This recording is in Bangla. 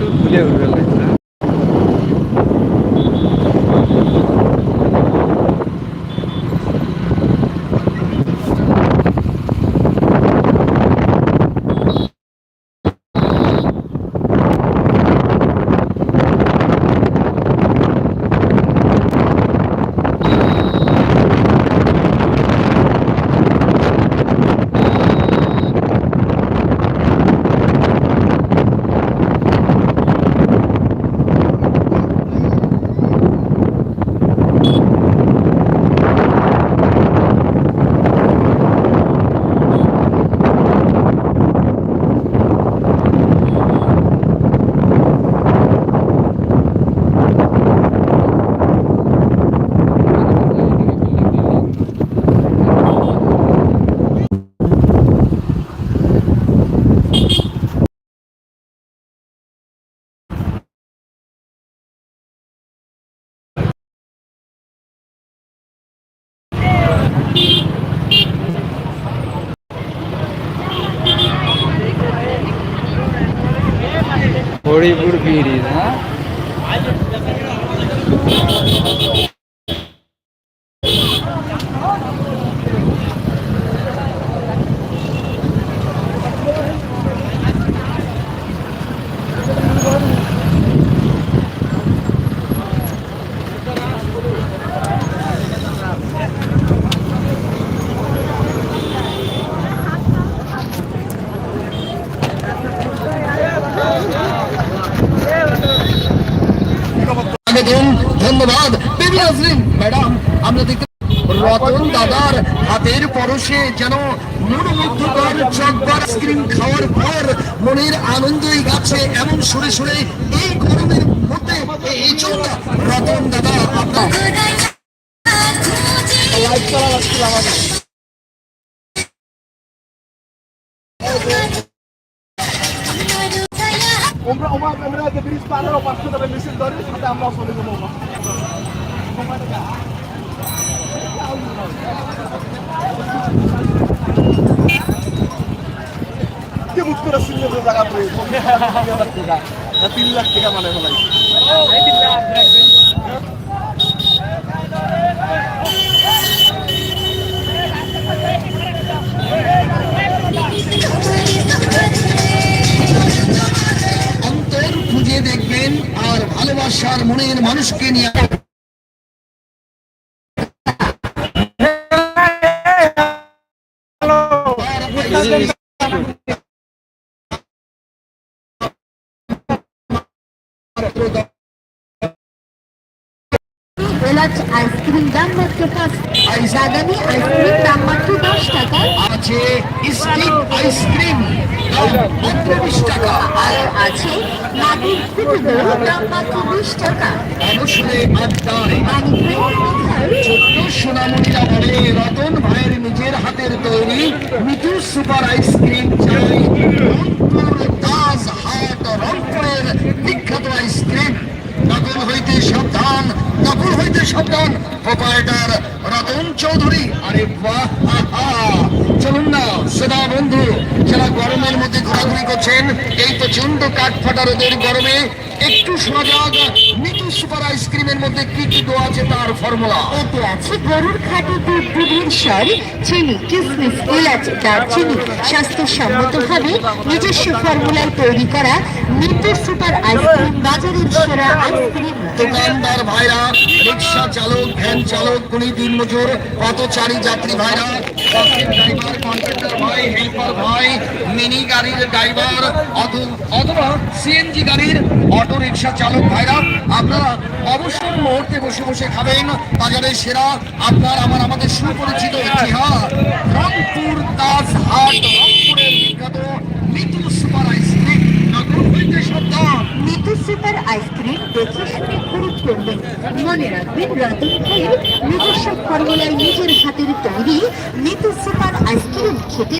চুল খুলে উঠে লাগছে। হরিপুর ব্রিজ, হ্যাঁ ধন্যবাদ ম্যাডাম। আমরা দেখতে রতন দাদার হাতের পরশে যেন মনোমুগ্ধকর চকবার স্ক্রিন খাওয়ার পর মনের আনন্দই গাছে এমন সুরে সুরে এই গরমের মধ্যে এই জন্য রতন দাদা আপনার লাইভ করা লাগছিল আমাদের। আমরা যে ব্রিজ পারের পাশে তবে মিছিল ধরে সাথে আমরা চলে যাবো। কে বুক করে সিনিয়র জায়গা পেয়ে 3 লাখ টাকা মানে ফেলাই। অন্তর খুঁজে দেখবেন আর ভালোবাসার মনের মানুষকে নিয়ে আইসক্রিম দাম মাত্র 5 বাদামি আইসক্রিম দাম মাত্র 10 টাকা আছে। স্টিক আইসক্রিম মাত্র 20 টাকা আর আছে মাটির ফুটবল দাম মাত্র 20 টাকা। অবশ্যই আড্ডায় ছোট্ট সোনামণিরা বলে রতন ভাইয়ের নিজের হাতের তৈরি মিঠু সুপার আইসক্রিম চাই। রংপুর তাজ হাট রংপুরের বিখ্যাত আইসক্রিম। নকল হইতে সাবধান, নকল হইতে সাবধান। প্রোপাইটার রতন চৌধুরী। আরে বাহ, চলুন না সদা বন্ধু যারা গরমের মধ্যে ঘোরাঘুরি করছেন এই প্রচন্ড কাঠ ফাটা রোদের গরমে একটু শোনা যাক মিঠু সুপার আইসক্রিমের মধ্যে কি কি দেওয়া আছে তার ফর্মুলা। এতে আছে গরুর খাঁটি দুধ, দুধের স্বর, চিনি, কিশমিশ, এলাচ, দারচিনি, স্বাস্থ্যসম্মতভাবে নিজস্ব ফর্মুলায় তৈরি করা মিঠু সুপার আইসক্রিম বাজারের সেরা আইসক্রিম। দোকানদার ভাইরা, রিক্সা চালক, ভ্যান চালক, কুলি দিনমজুর, পথচারী যাত্রী ভাইরা, বাসের ড্রাইভার, কন্ট্রাক্টর ভাই, হেল্পার ভাই, মিনি গাড়ির ড্রাইভার অথবা সিএনজি গাড়ির অটো রিক্সা চালক ভাইরা, আপনারা অবসর মুহূর্তে বসে বসে খাবেন বাজারের সেরা আপনার আমাদের সুপরিচিত ইতিহাস রংপুর তাজ হাট রংপুরের বিখ্যাত Mithu super ice cream. Mithu super ice cream দেখে শুনে খরিদ করবেন। মনে রাখবেন রতন ভাইয়ের নিজস্ব ফর্মুলায় নিজের হাতের তৈরি মিঠু সুপার আইসক্রিম খেতে